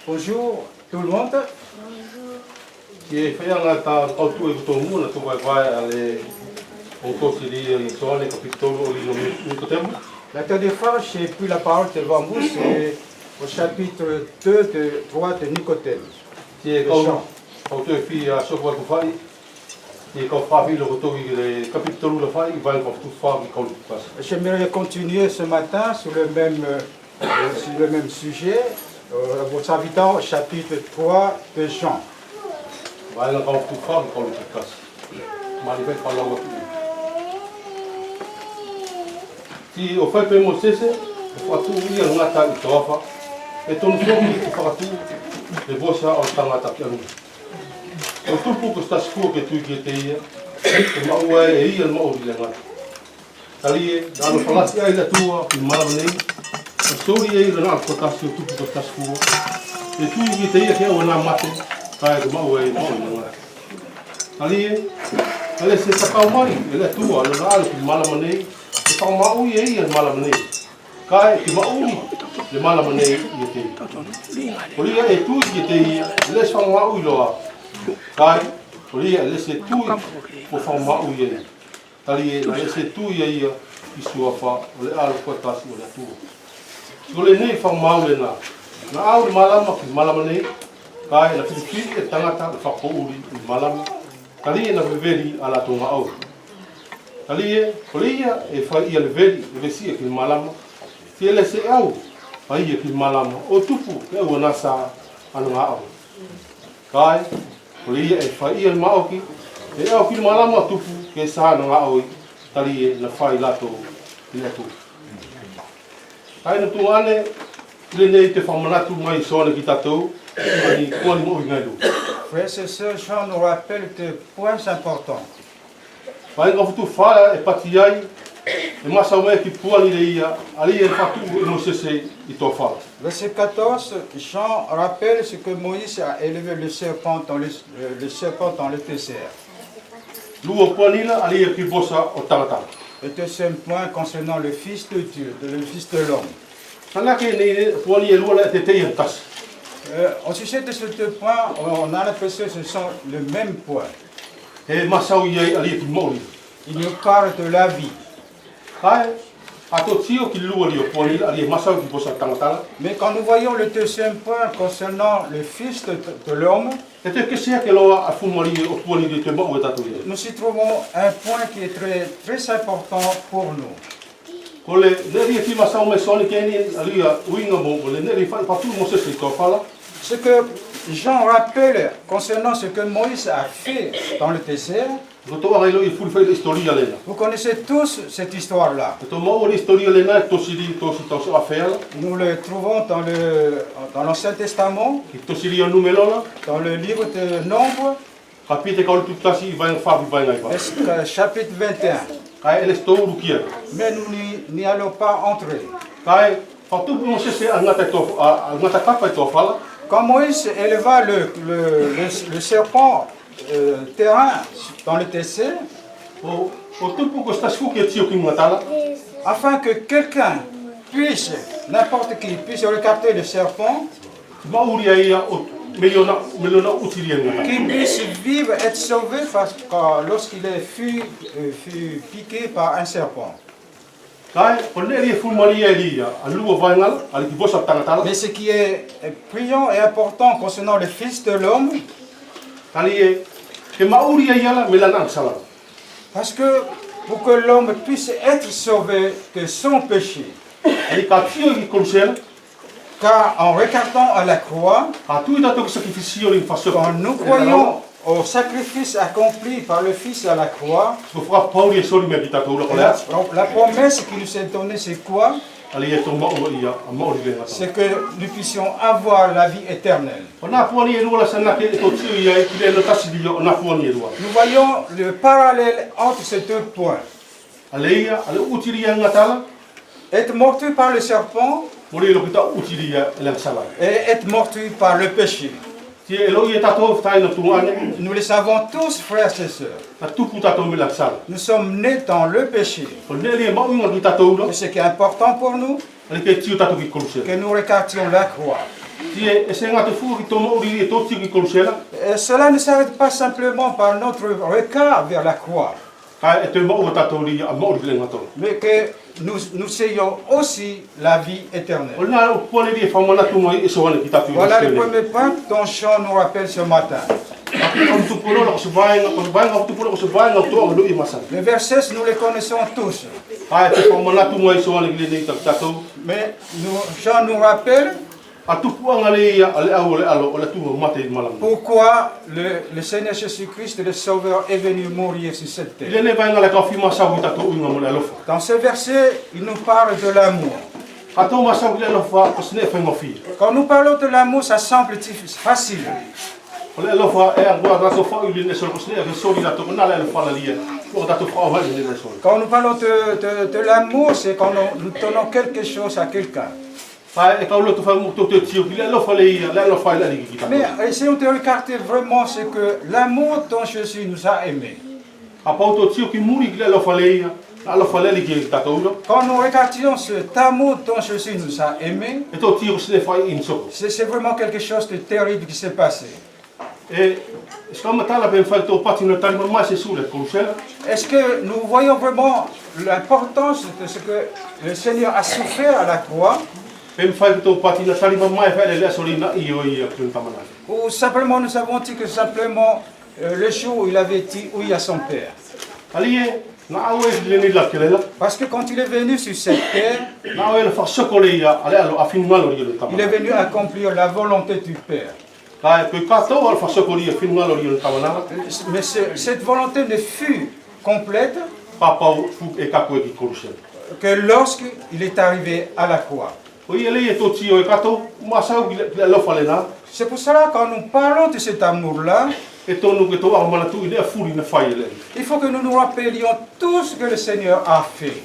Bonjour tout le monde. La dernière fois, je n'ai plus la parole devant vous, c'est au chapitre 2 de 3 de Nicodème. J'aimerais continuer ce matin sur le même sujet, votre habitant, chapitre 3 de Jean. Frères et sœurs, Jean nous rappelle deux points importants. Verset 14, Jean rappelle ce que Moïse a élevé le serpent dans le désert. Le deuxième point concernant le Fils de Dieu, le Fils de l'homme. Au sujet de ces deux points, on a l'impression que ce sont le même point. Il nous parle de la vie. Mais quand nous voyons le deuxième point concernant le Fils de l'homme, nous y trouvons un point qui est très, très important pour nous. Ce que Jean rappelle concernant ce que Moïse a fait dans le désert, vous connaissez tous cette histoire-là. Nous le trouvons dans l'Ancien Testament, dans le livre de Nombre, chapitre 21. Mais nous n'y allons pas entrer. Quand Moïse éleva le serpent terrain dans le désert, afin que quelqu'un puisse, n'importe qui, puisse regarder le serpent, qu'il puisse vivre, être sauvé lorsqu'il fut piqué par un serpent. Mais ce qui est brillant et important concernant le Fils de l'homme, parce que pour que l'homme puisse être sauvé de son péché, car en regardant à la croix, quand nous croyons au sacrifice accompli par le Fils à la croix, la promesse qui nous est donnée, c'est quoi? C'est que nous puissions avoir la vie éternelle. Nous voyons le parallèle entre ces deux points. Être mortu par le serpent et être mortu par le péché. Nous le savons tous, frères et sœurs. Nous sommes nés dans le péché. Et ce qui est important pour nous, que nous regardions la croix. Et cela ne s'arrête pas simplement par notre regard vers la croix. Mais que nous ayons aussi la vie éternelle. Voilà le premier point dont Jean nous rappelle ce matin. Les versets, nous les connaissons tous. Mais Jean nous rappelle pourquoi le Seigneur Jésus-Christ, le Sauveur, est venu mourir sur cette terre. Dans ce verset, il nous parle de l'amour. Quand nous parlons de l'amour, ça semble facile. Quand nous parlons de l'amour, c'est quand nous donnons quelque chose à quelqu'un. Mais essayons de regarder vraiment ce que l'amour dont Jésus nous a aimés. Quand nous regardons cet amour dont Jésus nous a aimés, c'est vraiment quelque chose de terrible qui s'est passé. Est-ce que nous voyons vraiment l'importance de ce que le Seigneur a souffert à la croix? Ou simplement nous avons dit que simplement le jour où il avait dit oui à son Père. Parce que quand il est venu sur cette terre, il est venu accomplir la volonté du Père. Mais cette volonté ne fut complète que lorsqu'il est arrivé à la croix. C'est pour cela quand nous parlons de cet amour-là, il faut que nous nous rappelions tout ce que le Seigneur a fait.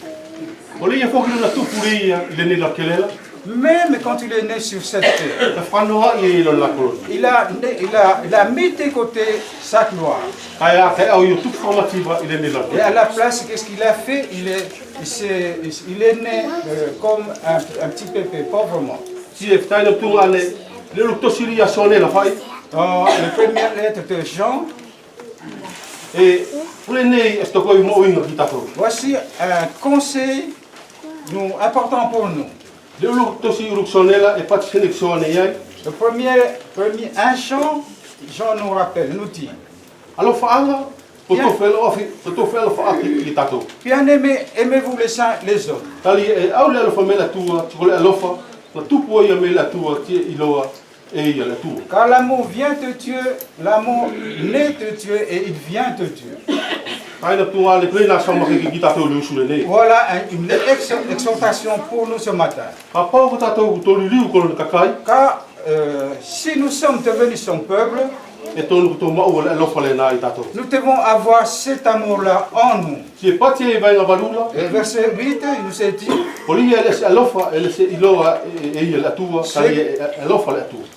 Même quand il est né sur cette terre, il a mis de côté sa gloire. Et à la place, qu'est-ce qu'il a fait? Il est né comme un petit bébé, pauvrement. Dans la première lettre de Jean, voici un conseil important pour nous. Le premier 1 Jean, Jean nous rappelle, nous dit: bien aimés, aimez-vous les uns les autres. Car l'amour vient de Dieu, l'amour naît de Dieu et il vient de Dieu. Voilà une exhortation pour nous ce matin. Car si nous sommes devenus son peuple, nous devons avoir cet amour-là en nous. Et verset 8, il nous est dit: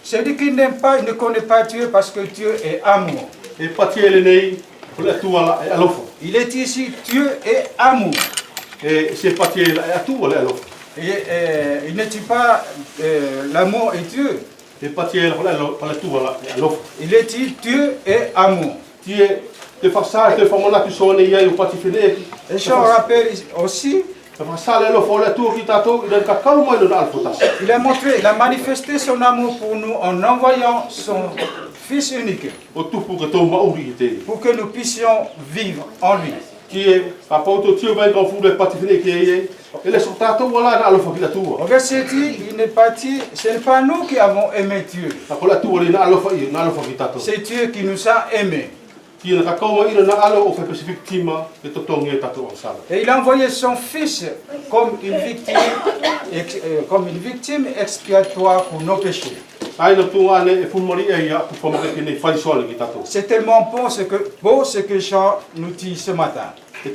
celui qui n'aime pas, il ne connaît pas Dieu parce que Dieu est amour. Il est ici, Dieu est amour. Et il ne dit pas l'amour est Dieu. Il est dit Dieu est amour. Et Jean rappelle aussi, il a manifesté son amour pour nous en envoyant son Fils unique pour que nous puissions vivre en lui. Au verset dit, il n'est pas dit, ce n'est pas nous qui avons aimé Dieu. C'est Dieu qui nous a aimés. Et il a envoyé son Fils comme une victime expiatoire pour nos péchés. C'est tellement beau ce que Jean nous dit ce matin. Et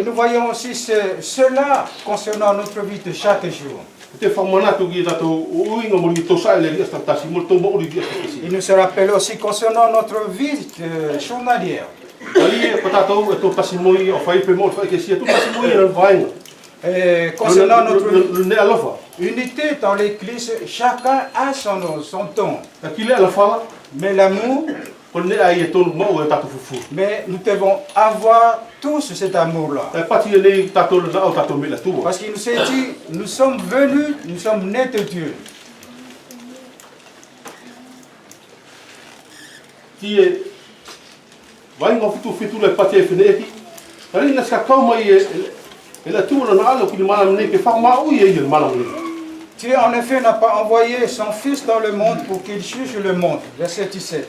nous voyons aussi cela concernant notre vie de chaque jour. Il nous se rappelle aussi concernant notre vie journalière. Et concernant notre unité dans l'église, chacun a son ton. Mais l'amour, mais nous devons avoir tous cet amour-là. Parce qu'il nous s'est dit, nous sommes venus, nous sommes nés de Dieu. Dieu en effet n'a pas envoyé son Fils dans le monde pour qu'il juge le monde. Verset 17.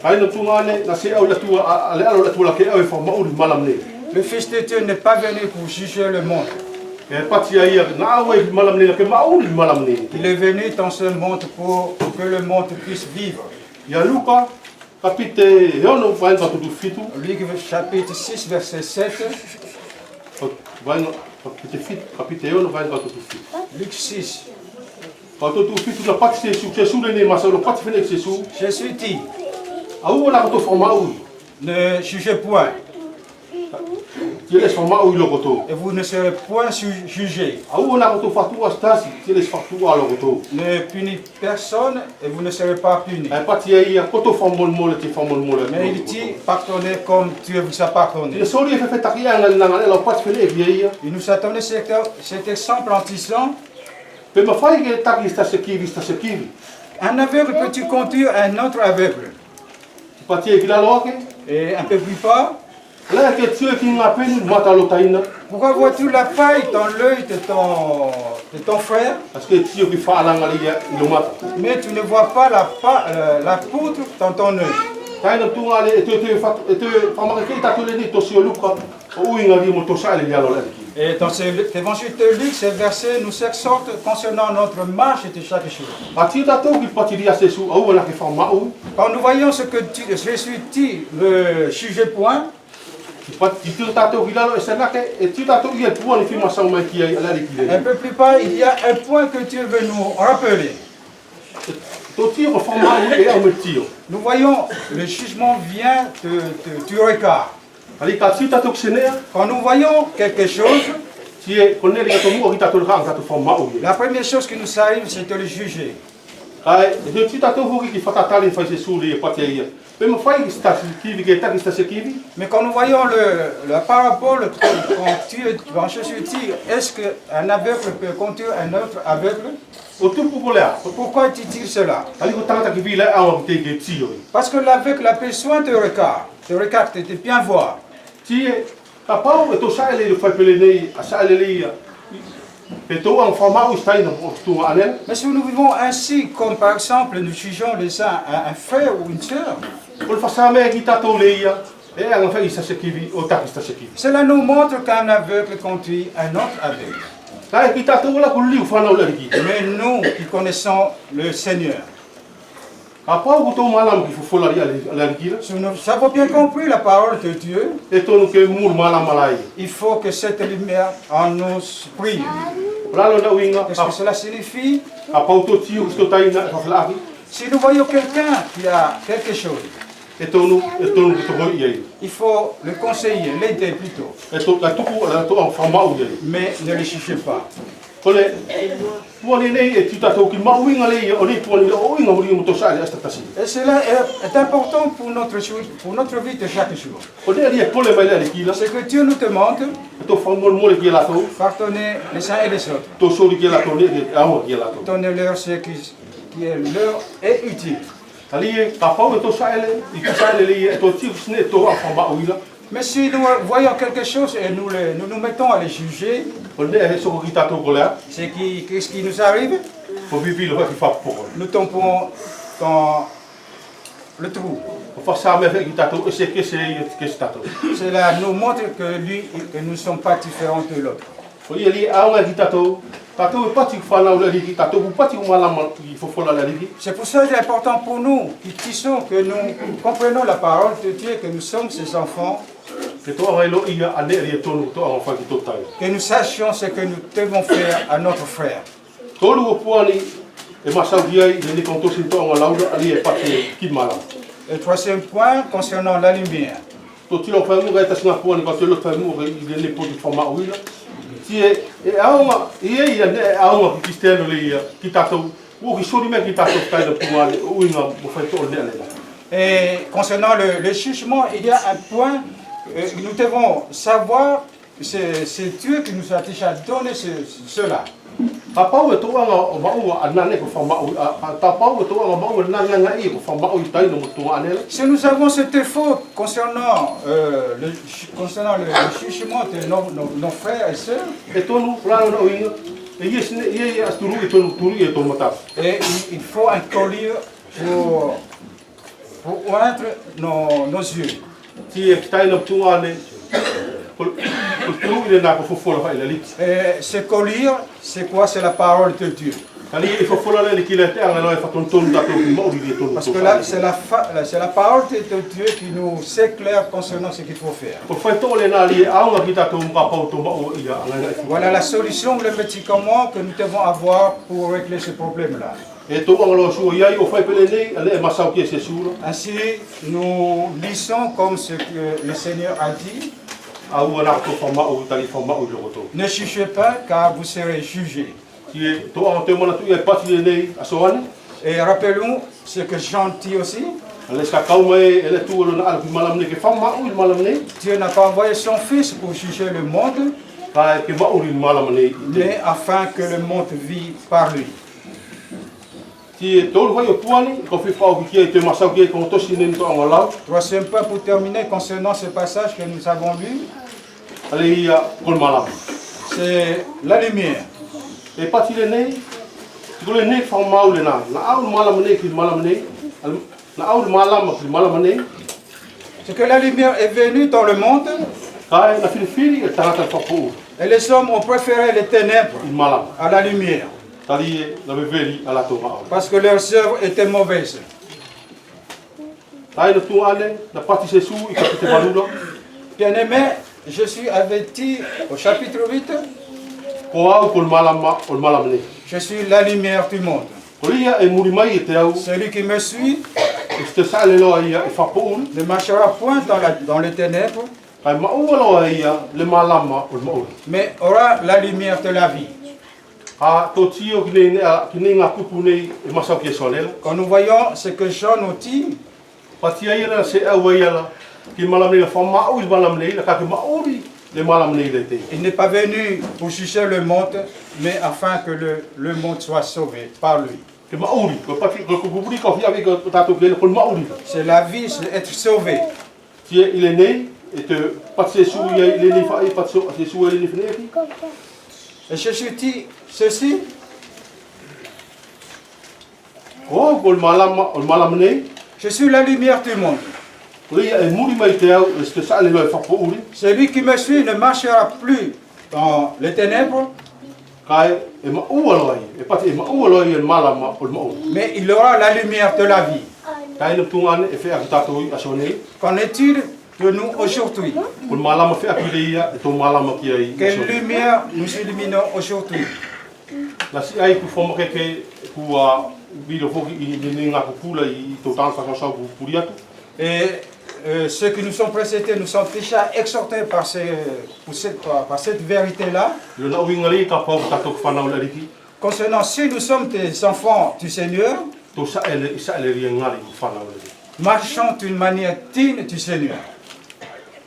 Le Fils de Dieu n'est pas venu pour juger le monde. Il est venu dans ce monde pour que le monde puisse vivre. Luc chapitre 6, verset 7. Luc 6. Jésus dit, ne jugez point. Et vous ne serez point jugés. Ne punissez personne et vous ne serez pas punis. Mais il dit, pardonnez comme Dieu vous a pardonné. Il nous a donné cet exemple en disant, un aveugle peut-il conduire un autre aveugle? Et un peu plus bas, pourquoi vois-tu la paille dans l'œil de ton frère, mais tu ne vois pas la poudre dans ton œil? Et dans cet évangile de Luc, ces versets nous exhortent concernant notre marche de chaque jour. Quand nous voyons ce que Jésus dit, ne jugez point, un peu plus bas, il y a un point que Dieu veut nous rappeler. Nous voyons, le jugement vient du regard. Quand nous voyons quelque chose, la première chose qui nous arrive, c'est de le juger. Mais quand nous voyons la parabole, quand Jésus dit, est-ce qu'un aveugle peut conduire un autre aveugle? Pourquoi dit-il cela? Parce que l'aveugle a besoin de regard de bien voir. Mais si nous vivons ainsi, comme par exemple nous jugeons les uns un frère ou une sœur, cela nous montre qu'un aveugle conduit un autre aveugle. Mais nous qui connaissons le Seigneur, si nous avons bien compris la parole de Dieu, il faut que cette lumière en nous brille. Qu'est-ce que cela signifie? Si nous voyons quelqu'un qui a quelque chose, il faut le conseiller, l'aider plutôt. Mais ne le jugez pas. Et cela est important pour notre vie de chaque jour. Ce que Dieu nous demande, pardonner les uns et les autres. Donnez-leur ce qui leur est utile. Mais si nous voyons quelque chose et nous nous mettons à les juger, qu'est-ce qui nous arrive? Nous tombons dans le trou. Cela nous montre que nous ne sommes pas différents de l'autre. C'est pour ça qu'il est important pour nous, que nous comprenons la parole de Dieu, que nous sommes ses enfants, Que nous sachions ce que nous devons faire à notre frère. Le troisième point concernant la lumière. Et concernant le jugement, il y a un point, nous devons savoir, c'est Dieu qui nous a déjà donné cela. Si nous avons cette défaut concernant le jugement de nos frères et sœurs, et il faut un collier pour oindre nos yeux. Et ce collier, c'est quoi? C'est la parole de Dieu. Parce que là, c'est la parole de Dieu qui nous éclaire concernant ce qu'il faut faire. Voilà la solution, le médicament que nous devons avoir pour régler ce problème-là. Ainsi, nous lisons comme ce que le Seigneur a dit. Ne jugez pas, car vous serez jugés. Et rappelons ce que Jean dit aussi. Dieu n'a pas envoyé son Fils pour juger le monde, mais afin que le monde vive par lui. Troisième point pour terminer concernant ce passage que nous avons lu. C'est la lumière. C'est que la lumière est venue dans le monde. Et les hommes ont préféré les ténèbres à la lumière. Parce que leurs œuvres étaient mauvaises. Bien-aimé, je suis averti au chapitre 8. Je suis la lumière du monde. Celui qui me suit ne marchera point dans les ténèbres, mais aura la lumière de la vie. Quand nous voyons ce que Jean nous dit, il n'est pas venu pour juger le monde, mais afin que le monde soit sauvé par lui. C'est la vie, c'est être sauvé. Il est né et Et Jésus dit ceci. Je suis la lumière du monde. Celui qui me suit ne marchera plus dans les ténèbres, mais il aura la lumière de la vie. Qu'en est-il de nous aujourd'hui? Quelle lumière nous illuminons aujourd'hui? Et ceux qui nous sont précédés nous sont déjà exhortés par cette vérité-là. Concernant si nous sommes des enfants du Seigneur, marchons d'une manière digne du Seigneur.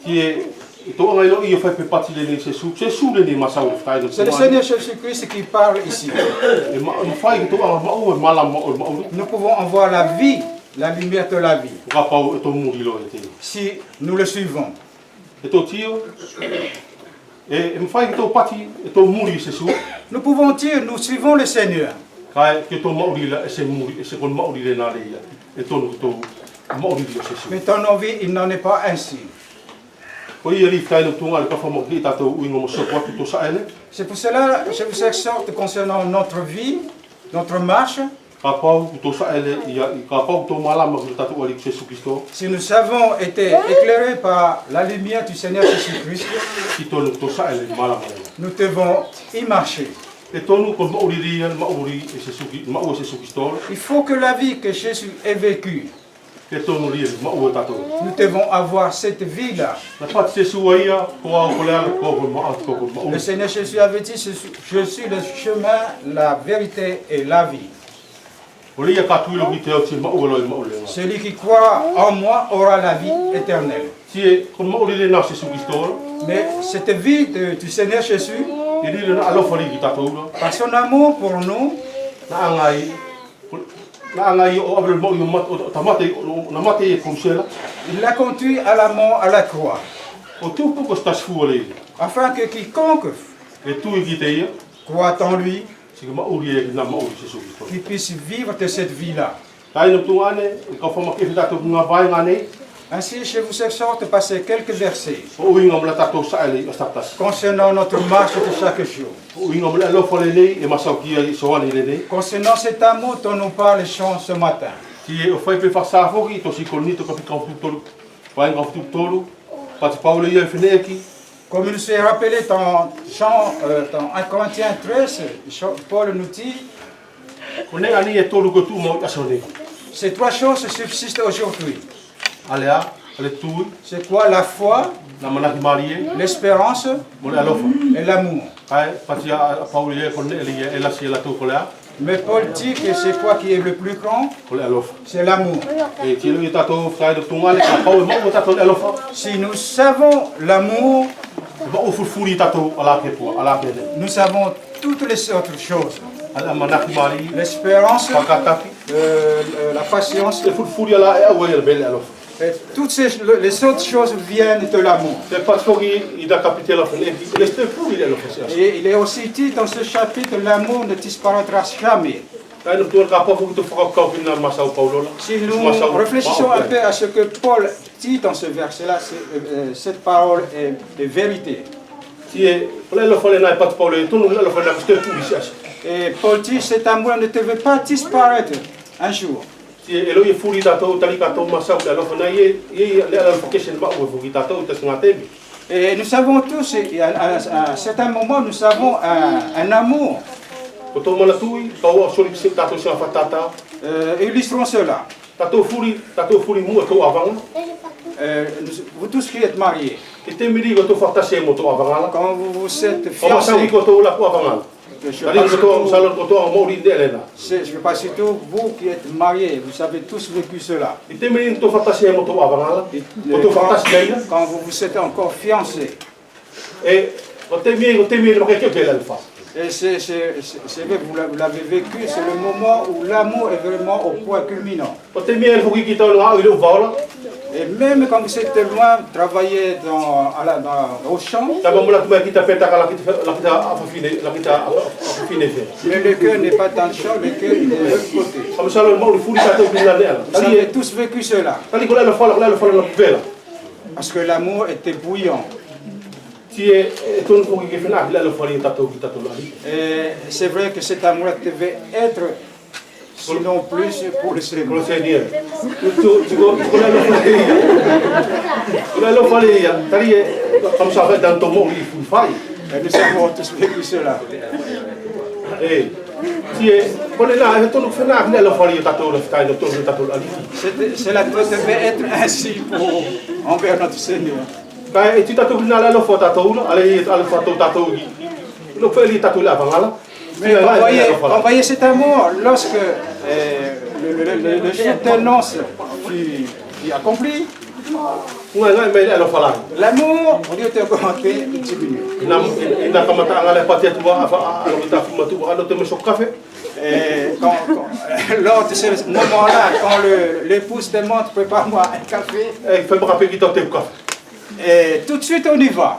C'est le Seigneur Jésus-Christ qui parle ici. Nous pouvons avoir la vie, la lumière de la vie, si nous le suivons. Nous pouvons dire, nous suivons le Seigneur. Mais dans nos vies, il n'en est pas ainsi. C'est pour cela que je vous exhorte concernant notre vie, notre marche. Si nous avons été éclairés par la lumière du Seigneur Jésus-Christ, nous devons y marcher. Il faut que la vie que Jésus ait vécue, nous devons avoir cette vie-là. Le Seigneur Jésus avait dit, je suis le chemin, la vérité et la vie. Celui qui croit en moi aura la vie éternelle. Mais cette vie du Seigneur Jésus, par son amour pour nous, il l'a conduit à la mort, à la croix, afin que quiconque croit en lui, qu'il puisse vivre de cette vie-là. Ainsi, je vous exhorte de passer quelques versets concernant notre marche de chaque jour. Concernant cet amour dont nous parlons ce matin. Comme il nous est rappelé dans 1 Corinthiens 13, Paul nous dit, ces trois choses subsistent aujourd'hui. C'est quoi? La foi, l'espérance et l'amour. Mais Paul dit que c'est quoi qui est le plus grand? C'est l'amour. Si nous savons l'amour, nous savons toutes les autres choses. L'espérance, la patience, et toutes les autres choses viennent de l'amour. Et il est aussi dit dans ce chapitre, l'amour ne disparaîtra jamais. Si nous réfléchissons un peu à ce que Paul dit dans ce verset-là, cette parole est vérité. Et Paul dit, cet amour ne devait pas disparaître un jour. Et nous savons tous, à un certain moment, nous avons un amour. Illustrons cela. Vous tous qui êtes mariés, quand vous vous êtes fiancés, je parle surtout vous qui êtes mariés, vous avez tous vécu cela. Quand vous vous êtes encore fiancés, et c'est vrai, vous l'avez vécu, c'est le moment où l'amour est vraiment au point culminant. Et même quand vous êtes loin, travailler au champ, mais le cœur n'est pas dans le champ, le cœur est de l'autre côté. Vous avez tous vécu cela. Parce que l'amour était bouillant. Et c'est vrai que cet amour devait être, sinon plus, pour le Seigneur. Nous avons tous vécu cela. Cela devait être ainsi envers notre Seigneur. Mais envoyez cet amour lorsque le jour d'annonce fut accompli. L'amour, au lieu d'augmenter, il diminue. Lors de ce moment-là, quand l'épouse demande, prépare-moi un café, et tout de suite on y va.